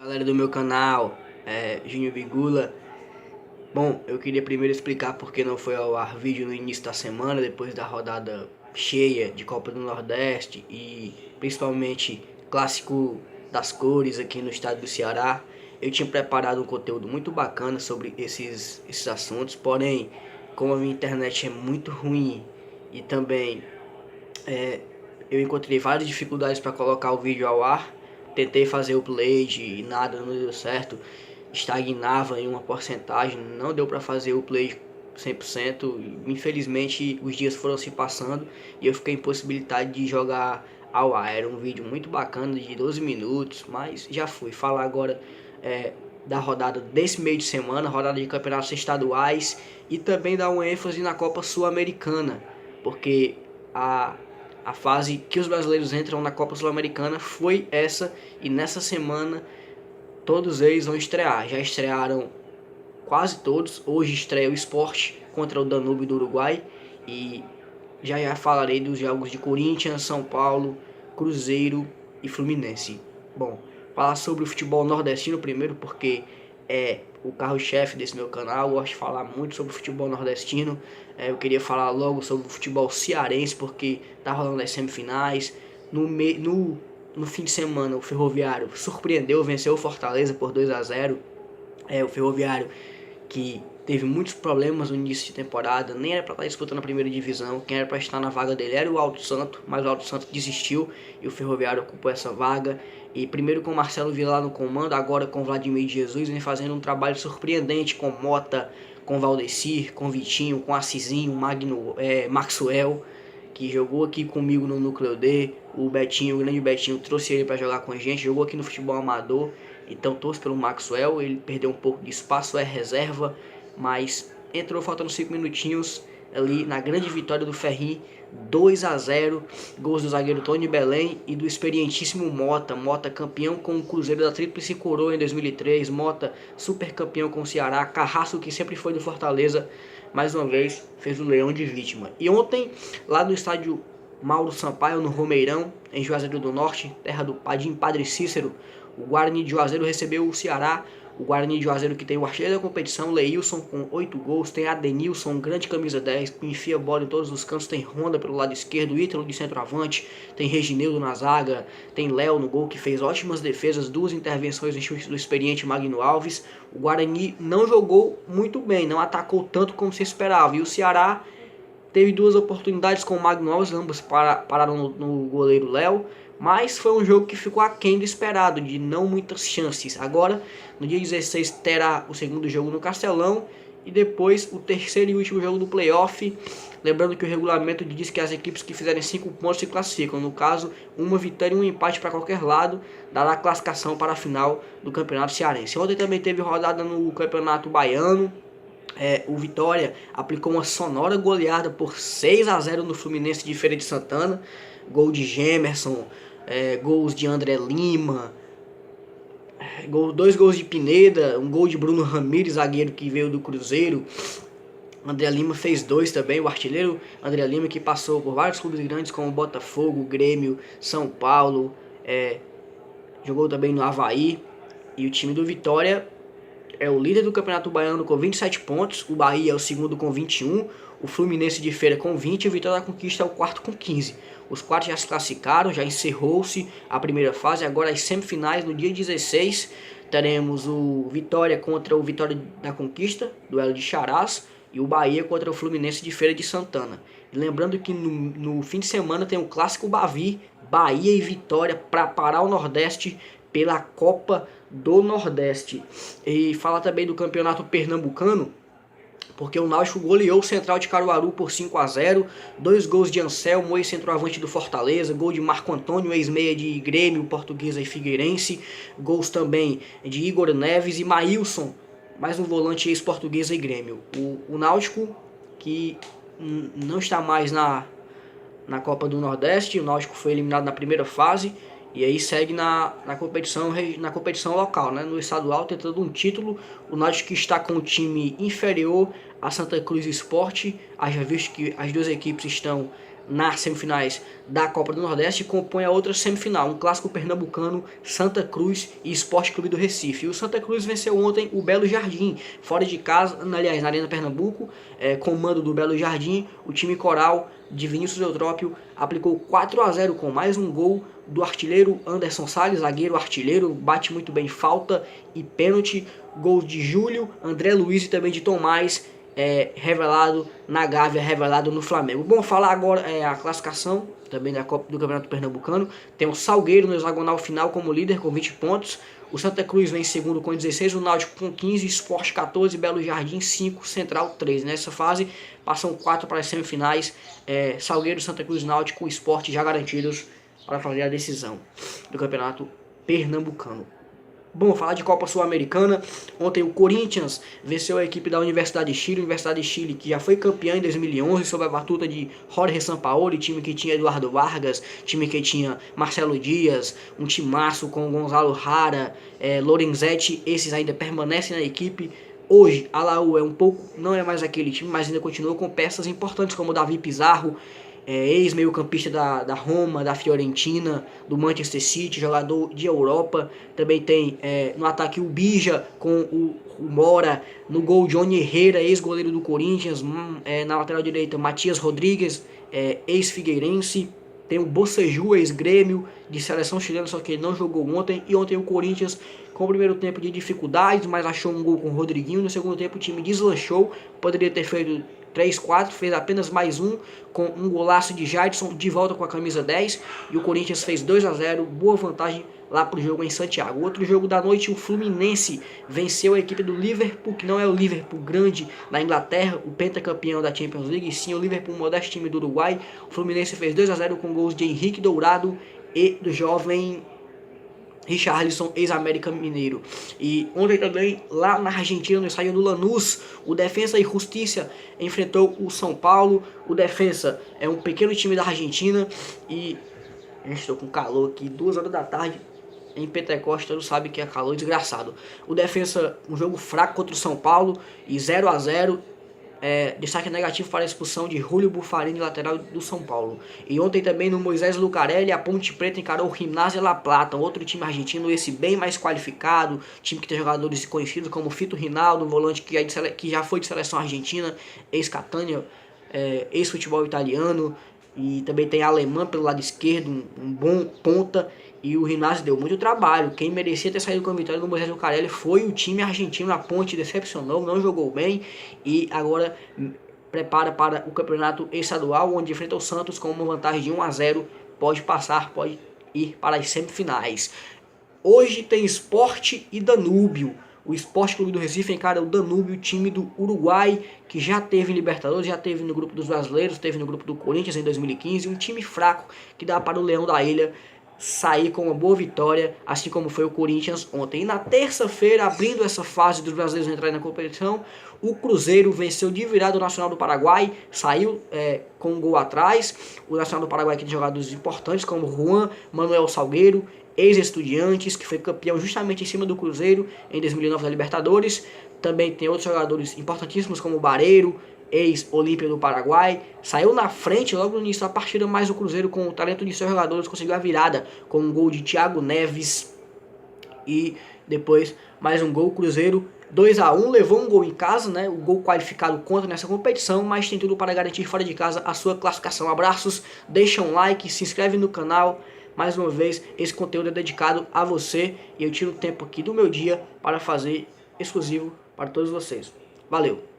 Galera do meu canal, Júnior Bigula. Bom, eu queria primeiro explicar por que não foi ao ar vídeo no início da semana, depois da rodada cheia de Copa do Nordeste e principalmente Clássico das Cores aqui no estado do Ceará. Eu tinha preparado um conteúdo muito bacana sobre esses assuntos, porém, como a minha internet é muito ruim e também eu encontrei várias dificuldades para colocar o vídeo ao ar. Tentei fazer o upload e nada, não deu certo. Estagnava em uma porcentagem, não deu para fazer o upload 100%. Infelizmente os dias foram se passando e eu fiquei impossibilitado de jogar ao ar. Era um vídeo muito bacana de 12 minutos, mas já fui. Falar agora da rodada desse meio de semana, rodada de campeonatos estaduais e também dar uma ênfase na Copa Sul-Americana, porque a fase que os brasileiros entram na Copa Sul-Americana foi essa, e nessa semana todos eles vão estrear. Já estrearam quase todos. Hoje estreia o Sport contra o Danúbio do Uruguai, e já falarei dos jogos de Corinthians, São Paulo, Cruzeiro e Fluminense. Bom, falar sobre o futebol nordestino primeiro, porque é o carro-chefe desse meu canal. Eu gosto de falar muito sobre o futebol nordestino. Eu queria falar logo sobre o futebol cearense, porque tá rolando as semifinais. No fim de semana, o Ferroviário surpreendeu, venceu o Fortaleza por 2-0. O Ferroviário, que teve muitos problemas no início de temporada, nem era para estar disputando a primeira divisão. Quem era para estar na vaga dele era o Alto Santo, mas o Alto Santo desistiu e o Ferroviário ocupou essa vaga. E primeiro com o Marcelo Vilar no comando, agora com o Vladimir de Jesus, vem fazendo um trabalho surpreendente com Mota, com Valdecir, com Vitinho, com Assisinho, Maxwell, que jogou aqui comigo no Núcleo D. O Betinho, o grande Betinho, trouxe ele para jogar com a gente, jogou aqui no futebol amador. Então torço pelo Maxwell. Ele perdeu um pouco de espaço, é reserva, mas entrou faltando 5 minutinhos ali na grande vitória do Ferrinho, 2-0, gols do zagueiro Tony Belém e do experientíssimo Mota. Mota campeão com o Cruzeiro da Tríplice Coroa em 2003, Mota super campeão com o Ceará, Carrasco, que sempre foi do Fortaleza, mais uma vez fez o leão de vítima. E ontem, lá no estádio Mauro Sampaio, no Romeirão, em Juazeiro do Norte, terra do Padim Padre Cícero, o Guarani de Juazeiro recebeu o Ceará. O Guarani de Juazeiro, que tem o artilheiro da competição, Leilson, com 8 gols. Tem Adenilson, grande camisa 10, que enfia a bola em todos os cantos. Tem Honda pelo lado esquerdo, Ítalo de centroavante. Tem Reginildo na zaga. Tem Léo no gol, que fez ótimas defesas, 2 intervenções em chute do experiente Magno Alves. O Guarani não jogou muito bem, não atacou tanto como se esperava. E o Ceará teve 2 oportunidades com o Magno Alves, ambas pararam no goleiro Léo. Mas foi um jogo que ficou aquém do esperado, de não muitas chances. Agora, no dia 16, terá o segundo jogo no Castelão e depois o terceiro e último jogo do playoff. Lembrando que o regulamento diz que as equipes que fizerem 5 pontos se classificam. No caso, uma vitória e um empate para qualquer lado dará classificação para a final do Campeonato Cearense. Ontem também teve rodada no Campeonato Baiano. O Vitória aplicou uma sonora goleada por 6-0 no Fluminense de Feira de Santana. Gol de Gemerson, gols de André Lima, 2 gols de Pineda, um gol de Bruno Ramires, zagueiro que veio do Cruzeiro. André Lima fez 2 também, o artilheiro André Lima, que passou por vários clubes grandes como Botafogo, Grêmio, São Paulo, jogou também no Avaí. E o time do Vitória é o líder do Campeonato Baiano com 27 pontos, o Bahia é o segundo com 21, o Fluminense de Feira com 20 e o Vitória da Conquista é o quarto com 15. Os 4 já se classificaram, já encerrou-se a primeira fase. Agora as semifinais, no dia 16, teremos o Vitória contra o Vitória da Conquista, duelo de Charás, e o Bahia contra o Fluminense de Feira de Santana. E lembrando que no fim de semana tem o Clássico Bavi, Bahia e Vitória, para parar o Nordeste pela Copa do Nordeste. E falar também do Campeonato Pernambucano, porque o Náutico goleou o Central de Caruaru por 5-0, 2 gols de Anselmo, ex-centroavante do Fortaleza, gol de Marco Antônio, ex-meia de Grêmio, Portuguesa e Figueirense, gols também de Igor Neves e Maílson, mais um volante ex-Portuguesa e Grêmio. O Náutico, que não está mais na Copa do Nordeste, o Náutico foi eliminado na primeira fase, e aí segue na competição local, né? No estadual, tentando um título. O Náutico está com o time inferior a Santa Cruz Esporte. Haja visto que as 2 equipes estão nas semifinais da Copa do Nordeste, compõe a outra semifinal, um clássico pernambucano, Santa Cruz e Sport Clube do Recife. E o Santa Cruz venceu ontem o Belo Jardim, fora de casa, aliás, na Arena Pernambuco, com o mando do Belo Jardim. O time coral de Vinícius Eutrópio aplicou 4-0 com mais um gol do artilheiro Anderson Salles, zagueiro artilheiro, bate muito bem falta e pênalti. Gols de Júlio, André Luiz e também de Tomás, revelado na Gávea, revelado no Flamengo. Bom, falar agora a classificação também da Copa do Campeonato Pernambucano. Tem o Salgueiro no hexagonal final como líder com 20 pontos. O Santa Cruz vem em segundo com 16, o Náutico com 15, Sport 14, Belo Jardim 5, Central 13. Nessa fase passam 4 para as semifinais. Salgueiro, Santa Cruz, Náutico e Sport já garantidos para fazer a decisão do Campeonato Pernambucano. Bom, falar de Copa Sul-Americana. Ontem o Corinthians venceu a equipe da Universidade de Chile, que já foi campeã em 2011 sob a batuta de Jorge Sampaoli, time que tinha Eduardo Vargas, time que tinha Marcelo Dias, um timaço com Gonzalo Jara, Lorenzetti, esses ainda permanecem na equipe. Hoje a Laú não é mais aquele time, mas ainda continua com peças importantes como Davi Pizarro, ex-meio-campista da Roma, da Fiorentina, do Manchester City, jogador de Europa. Também tem no ataque o Bija com o Mora, no gol Johnny Herrera, ex-goleiro do Corinthians, na lateral direita Matias Rodrigues, ex-Figueirense. Tem o Bocejú, ex-Grêmio, de seleção chilena, só que ele não jogou ontem. E ontem o Corinthians, com o primeiro tempo de dificuldades, mas achou um gol com o Rodriguinho. No segundo tempo o time deslanchou, poderia ter feito 3-4, fez apenas mais um, com um golaço de Jadson, de volta com a camisa 10, e o Corinthians fez 2-0, boa vantagem lá para o jogo em Santiago. Outro jogo da noite, o Fluminense venceu a equipe do Liverpool, que não é o Liverpool grande na Inglaterra, o pentacampeão da Champions League, e sim o Liverpool, modesto time do Uruguai. O Fluminense fez 2-0 com gols de Henrique Dourado e do jovem Richarlison, ex-América Mineiro. E ontem também, lá na Argentina, no estádio do Lanús, o Defensa e Justiça enfrentou o São Paulo. O Defensa é um pequeno time da Argentina e estou com calor aqui, 2 horas da tarde em Pentecostes, todo sabe que é calor desgraçado. O Defensa, um jogo fraco contra o São Paulo e 0-0. Destaque negativo para a expulsão de Julio Buffarini, lateral do São Paulo. E ontem também no Moisés Lucarelli, a Ponte Preta encarou o Gimnasia La Plata, outro time argentino, esse bem mais qualificado, time que tem jogadores conhecidos como Fito Rinaldo, volante que já foi de seleção argentina, ex-Catania, ex-futebol italiano, e também tem Alemã pelo lado esquerdo, um bom ponta. E o Gimnasia deu muito trabalho. Quem merecia ter saído com a vitória do Moisés Lucarelli foi o time argentino. A Ponte decepcionou, não jogou bem e agora prepara para o campeonato estadual, onde enfrenta o Santos com uma vantagem de 1-0. Pode passar, pode ir para as semifinais. Hoje tem Sport e Danúbio. O Sport Clube do Recife encara o Danúbio, time do Uruguai, que já teve em Libertadores, já teve no grupo dos brasileiros, teve no grupo do Corinthians em 2015. Um time fraco que dá para o Leão da Ilha sair com uma boa vitória, assim como foi o Corinthians ontem. E na terça-feira, abrindo essa fase dos brasileiros entrarem na competição, o Cruzeiro venceu de virada o Nacional do Paraguai, saiu com um gol atrás. O Nacional do Paraguai que tem jogadores importantes como Juan Manuel Salgueiro, ex-Estudiantes, que foi campeão justamente em cima do Cruzeiro em 2009 da Libertadores. Também tem outros jogadores importantíssimos como o Bareiro, ex-Olímpia do Paraguai, saiu na frente logo no início da partida, mas o Cruzeiro, com o talento de seus jogadores, conseguiu a virada com um gol de Thiago Neves e depois mais um gol. O Cruzeiro 2-1, levou um gol em casa, né? O gol qualificado contra nessa competição, mas tem tudo para garantir fora de casa a sua classificação. Abraços, deixa um like, se inscreve no canal. Mais uma vez, esse conteúdo é dedicado a você e eu tiro um tempo aqui do meu dia para fazer exclusivo para todos vocês. Valeu!